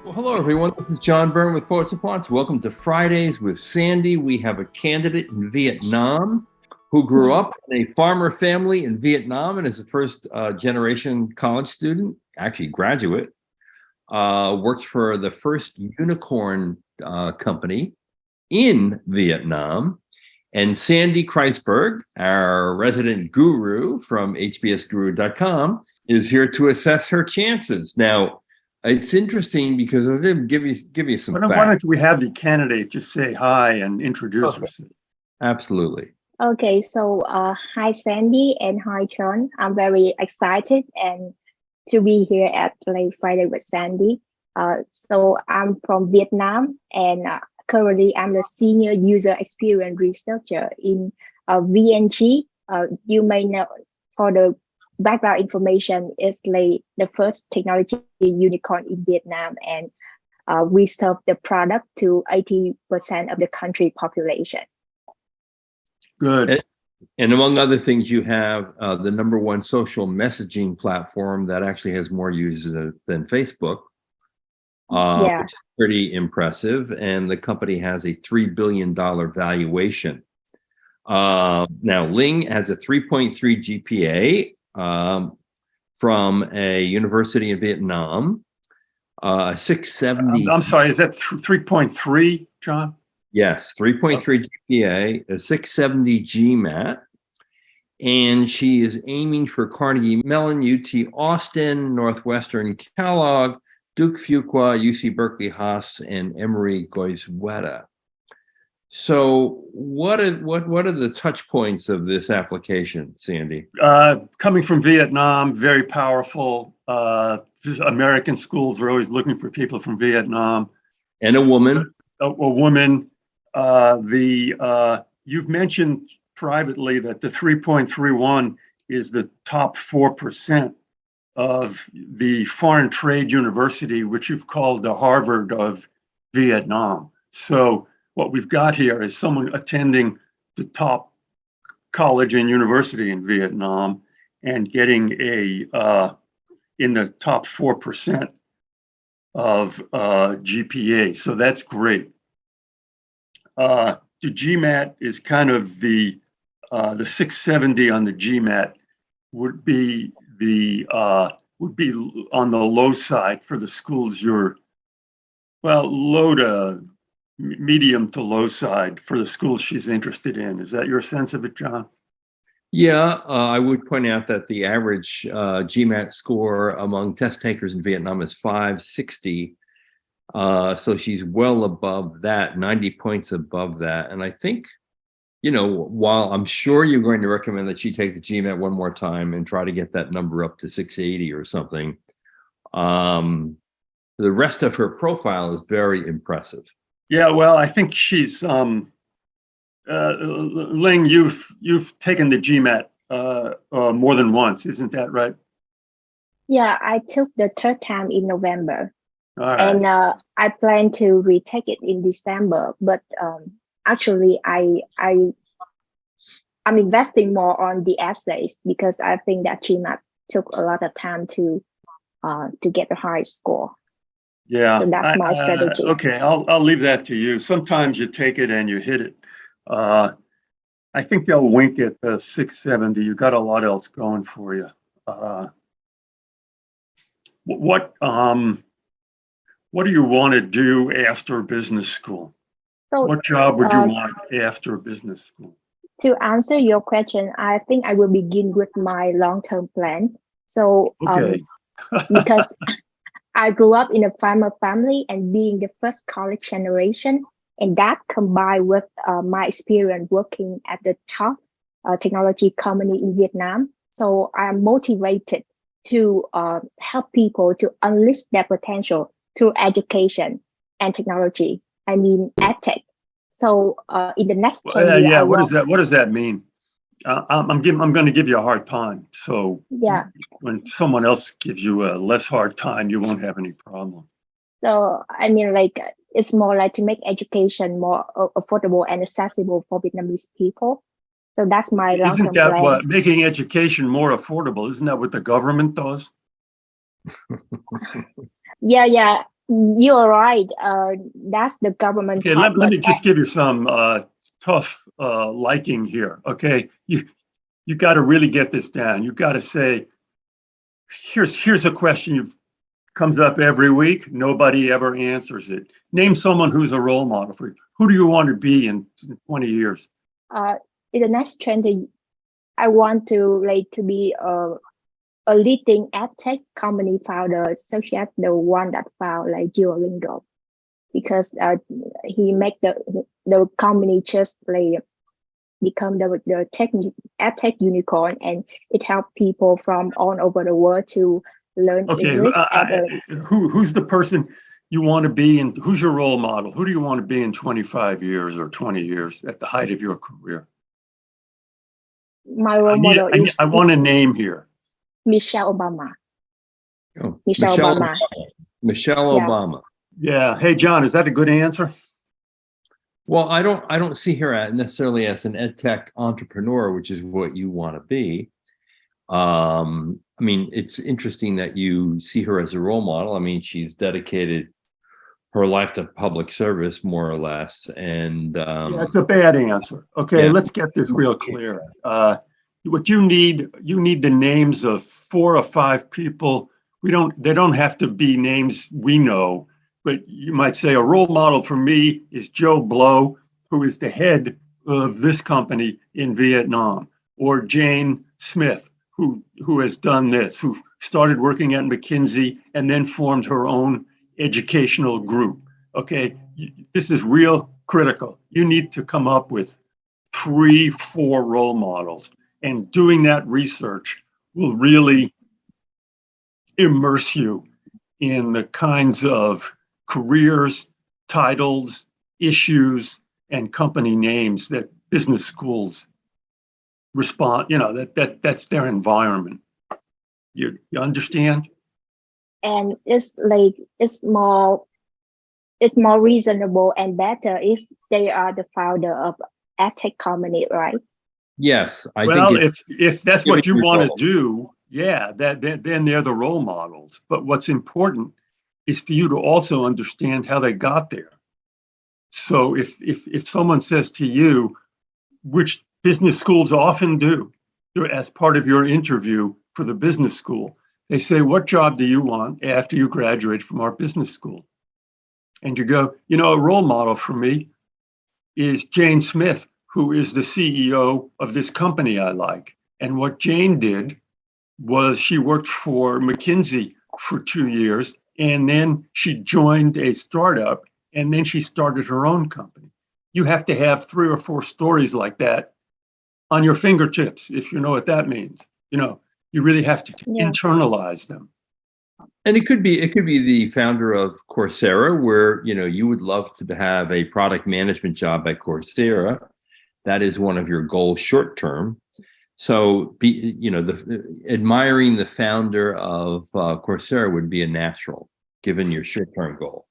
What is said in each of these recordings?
Well, hello, everyone. This is John Byrne with Poets and Quants. Welcome to Fridays with Sandy. We have a candidate in Vietnam who grew up in a farmer family in Vietnam and is a first generation college student, actually graduate, works for the first unicorn company in Vietnam. And Sandy Kreisberg, our resident guru from hbsguru.com, is here to assess her chances. Now, it's interesting because I'm going to give you some Why facts. don't we have the candidate just say hi and introduce herself? Absolutely. Okay, so hi Sandy and hi John. I'm very excited and to be here at Friday with Sandy. So I'm from Vietnam and currently I'm the senior user experience researcher in VNG. You may know, for the background information, is the first technology unicorn in Vietnam, and we serve the product to 80% of the country population. Good. And among other things, you have the #1 social messaging platform that actually has more users than Facebook, which is pretty impressive. And the company has a $3 billion valuation. Now, Ling has a 3.3 GPA from a university in Vietnam, 670. I'm sorry, is that 3.3, John? Yes, 3.3 GPA, a 670 GMAT, and she is aiming for Carnegie Mellon, UT Austin, Northwestern Kellogg, Duke Fuqua, UC Berkeley Haas, and Emory Goizueta. So what are the touch points of this application, Sandy? Coming from Vietnam, very powerful. American schools are always looking for people from Vietnam. And a woman. A woman. You've mentioned privately that the 3.31 is the top 4% of the foreign trade university, which you've called the Harvard of Vietnam. So what we've got here is someone attending the top college and university in Vietnam and getting in the top 4% of GPA. So that's great. The GMAT is kind of the 670 on the GMAT would be on the low side for the schools low to medium to low side for the schools she's interested in. Is that your sense of it, John? Yeah, I would point out that the average GMAT score among test takers in Vietnam is 560. So she's well above that, 90 points above that. And I think, while I'm sure you're going to recommend that she take the GMAT one more time and try to get that number up to 680 or something, the rest of her profile is very impressive. Yeah, well, I think she's Ling. You've taken the GMAT more than once, isn't that right? Yeah, I took the third time in November. All right. And I plan to retake it in December, but actually I'm investing more on the essays because I think that GMAT took a lot of time to get the high score. Yeah. So that's my strategy. Okay, I'll leave that to you. Sometimes you take it and you hit it. I think they'll wink at the 670. You got a lot else going for you. What do you want to do after business school? So, what job would you want after business school? To answer your question, I think I will begin with my long-term plan. So, okay. Because I grew up in a farmer family and being the first college generation, and that combined with my experience working at the top technology company in Vietnam. So I'm motivated to help people to unleash their potential through education and technology. I mean, edtech. So in the next 10 years, yeah. What does that mean? I'm going to give you a hard time. So yeah, when someone else gives you a less hard time, you won't have any problem. So I mean, it's more like to make education more affordable and accessible for Vietnamese people. So that's my long-term plan. Isn't that making education more affordable? Isn't that what the government does? Yeah. You're right. That's the government Okay, part. let But me just give you some tough liking here. Okay, you got to really get this down. You got to say, here's a question you've comes up every week. Nobody ever answers it. Name someone who's a role model for you. Who do you want to be in 20 years? in the next 20, I want to be a leading edtech company founder, such as the one that found like Duolingo, because he make the company just like become the edtech unicorn, and it helped people from all over the world to learn Okay, English at a who's the person you want to be, and who's your role model? Who do you want to be in 25 years or 20 years at the height of your career? my role model is I want a name here. Michelle Obama. Oh, Michelle Obama. Michelle Yeah. Obama. Yeah. Hey, John, is that a good answer? Well, I don't see her necessarily as an ed tech entrepreneur, which is what you want to be. I mean, it's interesting that you see her as a role model. I mean, she's dedicated her life to public service, more or less. And Yeah, it's a bad answer. Okay, Yeah. let's get this real clear. What you need the names of 4 or 5 people. They don't have to be names we know, but you might say a role model for me is Joe Blow, who is the head of this company in Vietnam, or Jane Smith, who has done this, who started working at McKinsey and then formed her own educational group. Okay, this is real critical. You need to come up with 3, 4 role models, and doing that research will really immerse you in the kinds of careers, titles, issues, and company names that business schools respond. That's their environment. You understand? And it's more reasonable and better if they are the founder of edtech company, right? yes, I Well, think if that's what you giving want to results. do, yeah, then they're the role models. But what's important is for you to also understand how they got there. So if someone says to you, which business schools often do, as part of your interview for the business school, they say, what job do you want after you graduate from our business school? And you go, a role model for me is Jane Smith, who is the CEO of this company I like. And what Jane did was she worked for McKinsey for 2 years, and then she joined a startup, and then she started her own company. You have to have 3 or 4 stories like that on your fingertips, if you know what that means. You really have to internalize them. And it could be the founder of Coursera, where you would love to have a product management job at Coursera. That is one of your goals short term. So admiring the founder of Coursera would be a natural, given your short term goal.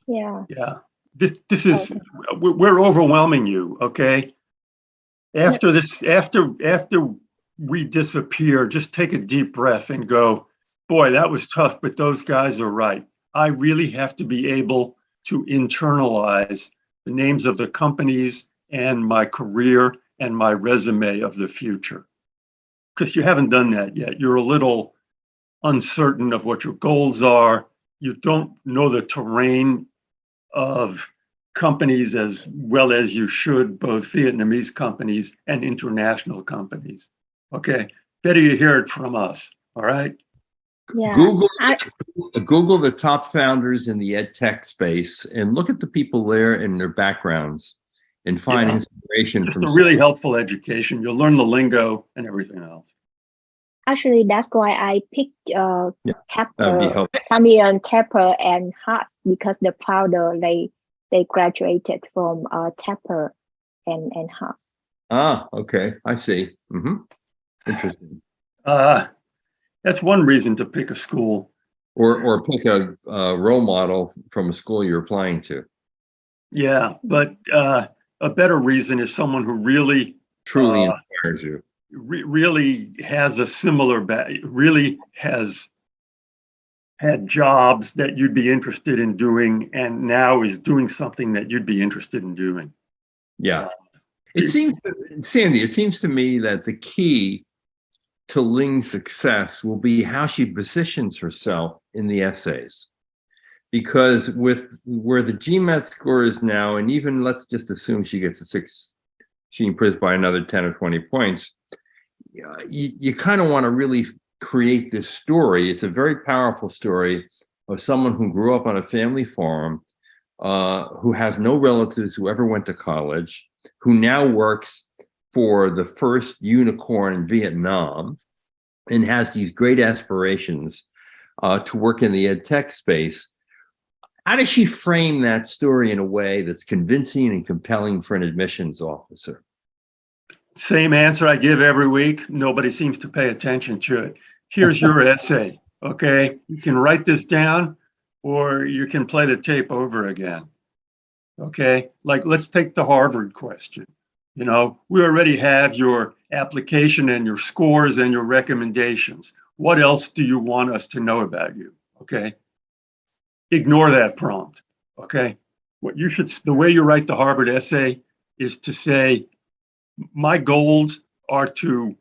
Yeah. Yeah. This is we're overwhelming you. Okay. After we disappear, just take a deep breath and go, boy, that was tough, but those guys are right. I really have to be able to internalize the names of the companies and my career and my resume of the future. Because you haven't done that yet. You're a little uncertain of what your goals are. You don't know the terrain of companies as well as you should, both Vietnamese companies and international companies. Okay, better you hear it from us, all right? Yeah. Google the top founders in the ed tech space and look at the people there and their backgrounds and find inspiration Just from a really helpful education. You'll learn the lingo and everything else. Actually, that's why I picked That'd be Tamian, Tepper, and Haas, because the founder they graduated from Tepper and Haas. Ah, okay, I see. Interesting. That's one reason to pick a school. Or pick a role model from a school you're applying to. Yeah, but a better reason is someone who really Truly inspires you. Really has a similar really has had jobs that you'd be interested in doing, and now is doing something that you'd be interested in doing. Yeah. Sandy, it seems to me that the key to Ling's success will be how she positions herself in the essays. Because with where the GMAT score is now, and even let's just assume she gets a 6, she improves by another 10 or 20 points, you kind of want to really create this story. It's a very powerful story of someone who grew up on a family farm, who has no relatives who ever went to college, who now works for the first unicorn in Vietnam and has these great aspirations to work in the ed tech space. How does she frame that story in a way that's convincing and compelling for an admissions officer? Same answer I give every week. Nobody seems to pay attention to it. Here's your essay, okay? You can write this down or you can play the tape over again, okay? Like, let's take the Harvard question. You know, we already have your application and your scores and your recommendations. What else do you want us to know about you, okay? Ignore that prompt, okay? What you should, the way you write the Harvard essay is to say, my goals are to,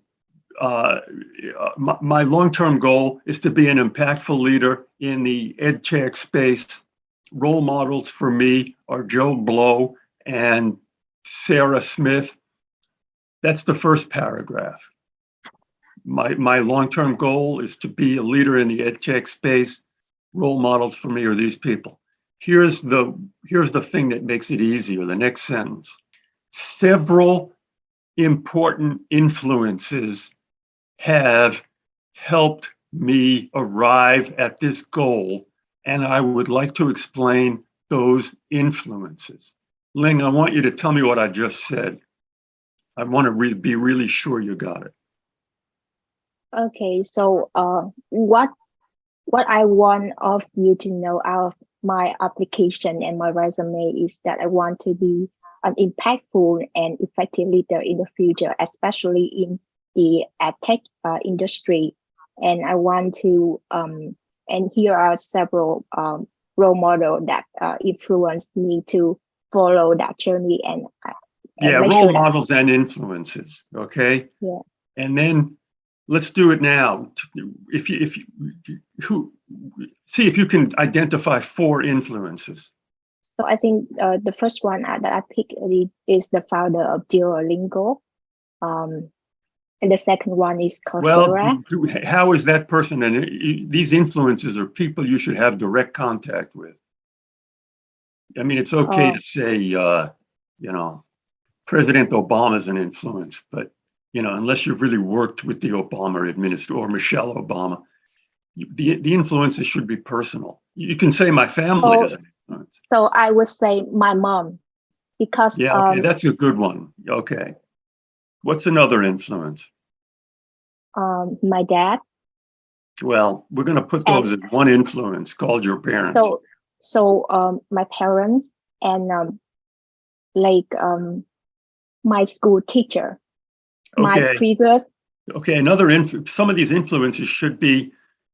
my long-term goal is to be an impactful leader in the ed tech space. Role models for me are Joe Blow and Sarah Smith. That's the first paragraph. My long-term goal is to be a leader in the ed tech space. Role models for me are these people. Here's the thing that makes it easier, the next sentence. Several important influences have helped me arrive at this goal, and I would like to explain those influences. Ling, I want you to tell me what I just said. I want to be really sure you got it. Okay, so what I want of you to know out of my application and my resume is that I want to be an impactful and effective leader in the future, especially in the edtech industry. And I want to, and here are several role models that influenced me to follow that journey. And yeah, role models and influences. Okay. Yeah. And then let's do it now. See if you can identify 4 influences. So I think the first one that I picked is the founder of Duolingo. And the second one is Coursera. Well, how is that person? And these influences are people you should have direct contact with. I mean, it's okay to say, you know, President Obama's an influence, but, you know, unless you've really worked with the Obama administration or Michelle Obama, the influences should be personal. You can say my family is an influence. So I would say my mom, because yeah, okay, that's a good one. Okay, what's another influence? My dad. Well, we're going to put those as one influence called your parents. So my parents and my school teacher. Okay. My previous. Okay, some of these influences should be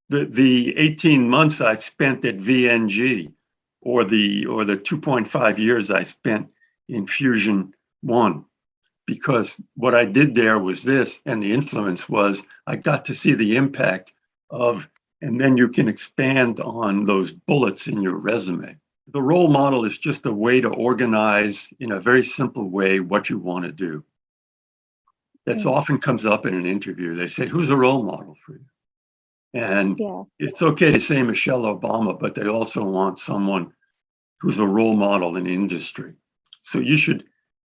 the 18 months I've spent at VNG, or the 2.5 years I spent in Fusion 1, because what I did there was this, and the influence was I got to see the impact of, and then you can expand on those bullets in your resume. The role model is just a way to organize in a very simple way what you want to do. That's often comes up in an interview. They say, who's a role model for you? And it's okay to say Michelle Obama, but they also want someone who's a role model in industry. So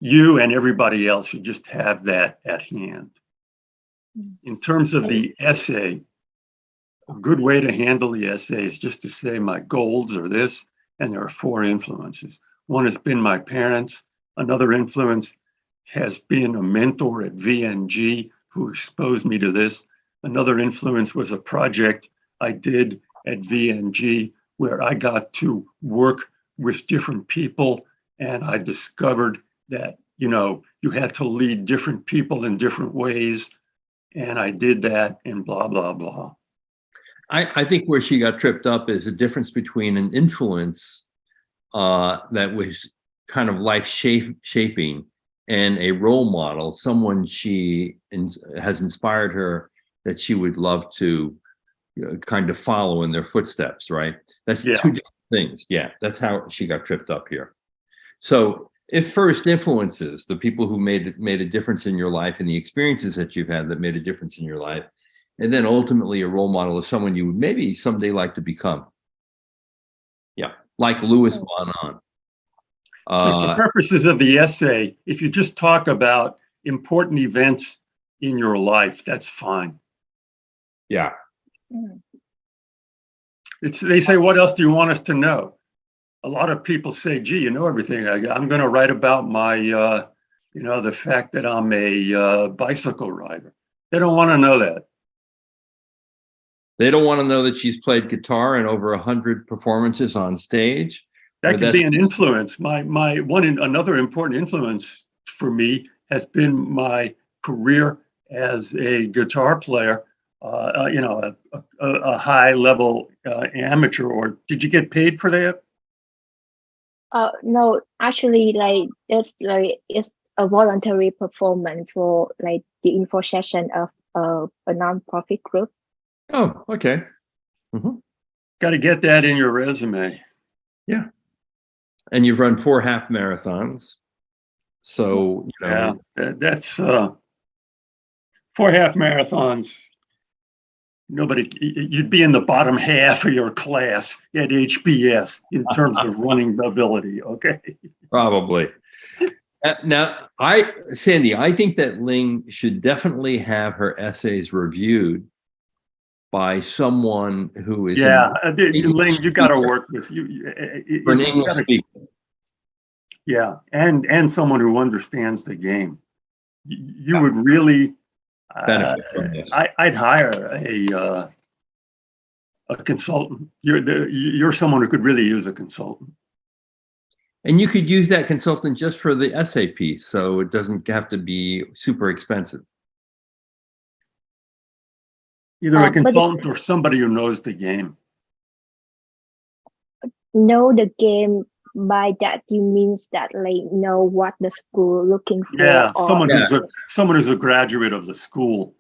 you and everybody else should just have that at hand. In terms of the essay, a good way to handle the essay is just to say my goals are this, and there are 4 influences. One has been my parents. Another influence has been a mentor at VNG who exposed me to this. Another influence was a project I did at VNG where I got to work with different people, and I discovered that, you know, you had to lead different people in different ways, and I did that, and blah, blah, blah. I think where she got tripped up is a difference between an influence that was kind of shaping and a role model, someone has inspired her that she would love to kind of follow in their footsteps, right? That's Yeah. two different things. Yeah, that's how she got tripped up here. So if first influences, the people who made a difference in your life and the experiences that you've had that made a difference in your life, and then ultimately a role model is someone you would maybe someday like to become. Yeah, like Louis von Ahn. But for purposes of the essay, if you just talk about important events in your life, that's fine. Yeah. They say, what else do you want us to know? A lot of people say, gee, you know everything. I'm going to write about my, the fact that I'm a bicycle rider. They don't want to know that. They don't want to know that she's played guitar in over 100 performances on stage. That could be an influence. Another important influence for me has been my career as a guitar player. A high level amateur. Or did you get paid for that? No, actually, it's a voluntary performance for the info session of a nonprofit group. Oh, okay. Mm-hmm. Got to get that in your resume. Yeah. And you've run 4 half marathons. So, that's 4 half marathons. You'd be in the bottom half of your class at HBS in terms of running ability. Okay. Probably. Now, Sandy, I think that Ling should definitely have her essays reviewed by someone who is Ling, you got to work with for an English speaker. Yeah, and someone who understands the game. You would really benefit from this. I'd hire a consultant. You're someone who could really use a consultant. And you could use that consultant just for the essay piece, so it doesn't have to be super expensive. Either a consultant or somebody who knows the game. Know the game, by that you means that know what the school looking for. Yeah, someone who's a graduate of the school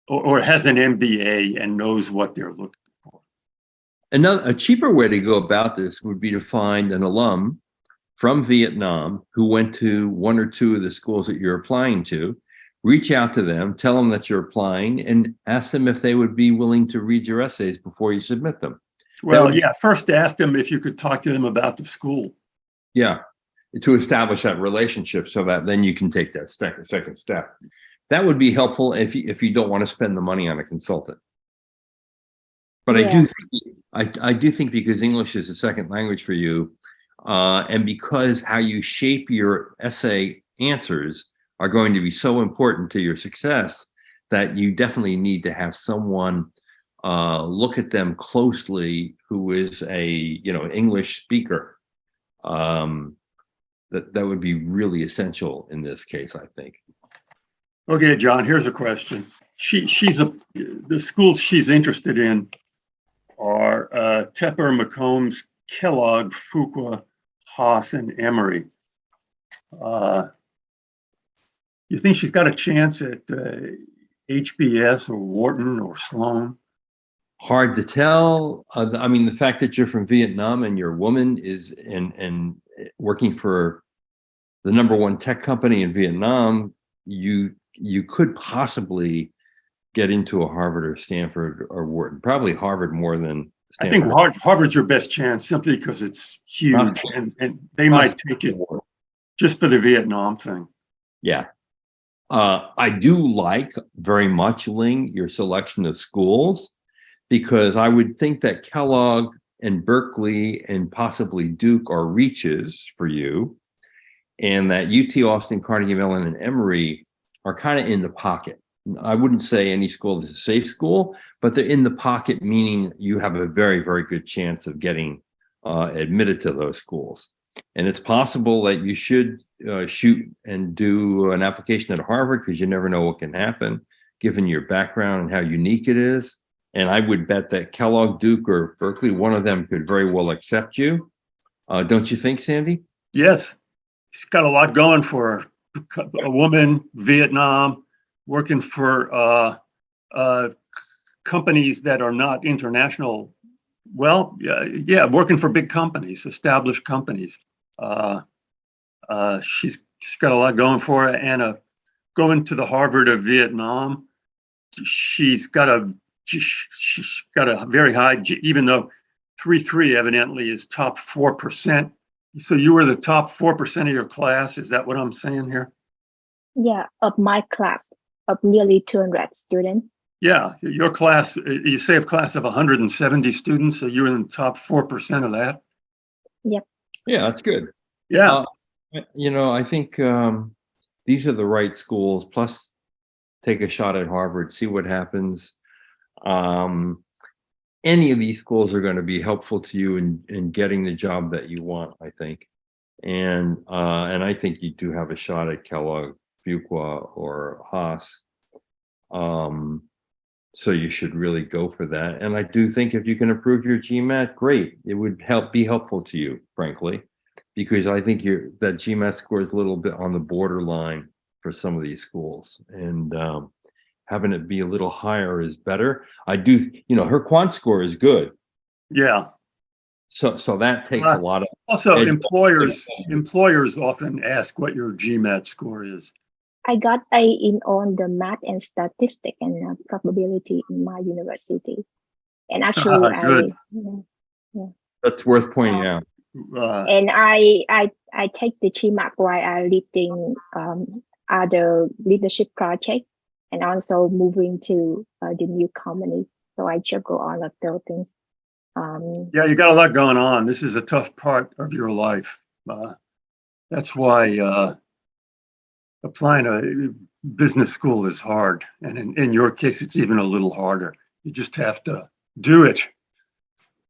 or has an MBA and knows what they're looking for. A cheaper way to go about this would be to find an alum from Vietnam who went to 1 or 2 of the schools that you're applying to. Reach out to them, tell them that you're applying, and ask them if they would be willing to read your essays before you submit them. Well, first ask them if you could talk to them about the school. Yeah, to establish that relationship so that then you can take that second step. That would be helpful if you don't want to spend the money on a consultant. But I do think because English is a second language for you, and because how you shape your essay answers are going to be so important to your success, that you definitely need to have someone look at them closely who is a English speaker. That would be really essential in this case, I think. Okay, John, here's a question. The schools she's interested in are Tepper, McCombs, Kellogg, Fuqua, Haas, and Emory. You think she's got a chance at HBS or Wharton or Sloan? Hard to tell. I mean, the fact that you're from Vietnam and your woman is and working for the #1 tech company in Vietnam, you could possibly get into a Harvard or Stanford or Wharton. Probably Harvard more than Stanford. I think Harvard's your best chance simply because it's huge, and they might take it just for the Vietnam thing. Yeah. I do like very much, Ling, your selection of schools, because I would think that Kellogg and Berkeley and possibly Duke are reaches for you, and that UT Austin, Carnegie Mellon, and Emory are kind of in the pocket. I wouldn't say any school is a safe school, but they're in the pocket, meaning you have a very, very good chance of getting admitted to those schools. And it's possible that you should shoot and do an application at Harvard, because you never know what can happen given your background and how unique it is. And I would bet that Kellogg, Duke, or Berkeley, one of them could very well accept you. Don't you think, Sandy? Yes, she's got a lot going for her. A woman, Vietnam, working for companies that are not international. Well, yeah, working for big companies, established companies. She's got a lot going for her, and going to the Harvard of Vietnam. She's got a very high, even though 3.3 evidently is top 4%. So you were the top 4% of your class. Is that what I'm saying here? Yeah, of my class of nearly 200 students. Yeah, your class, you say a class of 170 students, so you're in the top 4% of that? Yep. Yeah, that's good. Yeah. I think these are the right schools. Plus, take a shot at Harvard, see what happens. Any of these schools are going to be helpful to you in getting the job that you want, I think. And I think you do have a shot at Kellogg, Fuqua, or Haas. So you should really go for that. And I do think if you can improve your GMAT, great. It would be helpful to you, frankly, because I think that GMAT score is a little bit on the borderline for some of these schools. And having it be a little higher is better. I do, her quant score is good. Yeah. So that takes a lot of. Also, employers often ask what your GMAT score is. I got A in on the math and statistics and probability in my university. And actually, That's worth pointing out. And I take the GMAT while I leading other leadership projects and also moving to the new company. So I juggle all of those things. Yeah, you got a lot going on. This is a tough part of your life. That's why applying a business school is hard. And in your case, it's even a little harder. You just have to do it.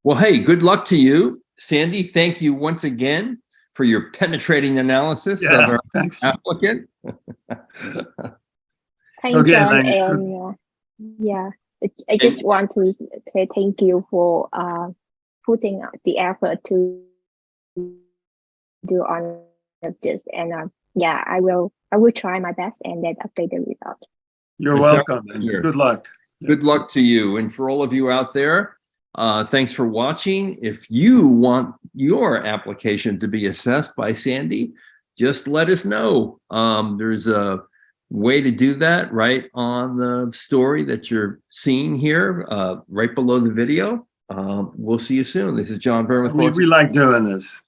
Well, hey, good luck to you. Sandy, thank you once again for your penetrating analysis of our applicant. Thank you, John. And I just want to say thank you for putting the effort to do all of this. And I will try my best and then update the result. You're welcome. And good luck. Good luck to you. And for all of you out there, thanks for watching. If you want your application to be assessed by Sandy, just let us know. There's a way to do that right on the story that you're seeing here, right below the video. We'll see you soon. This is John Byrne with We like doing this.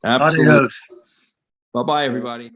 Absolutely. Adios. Bye-bye, everybody.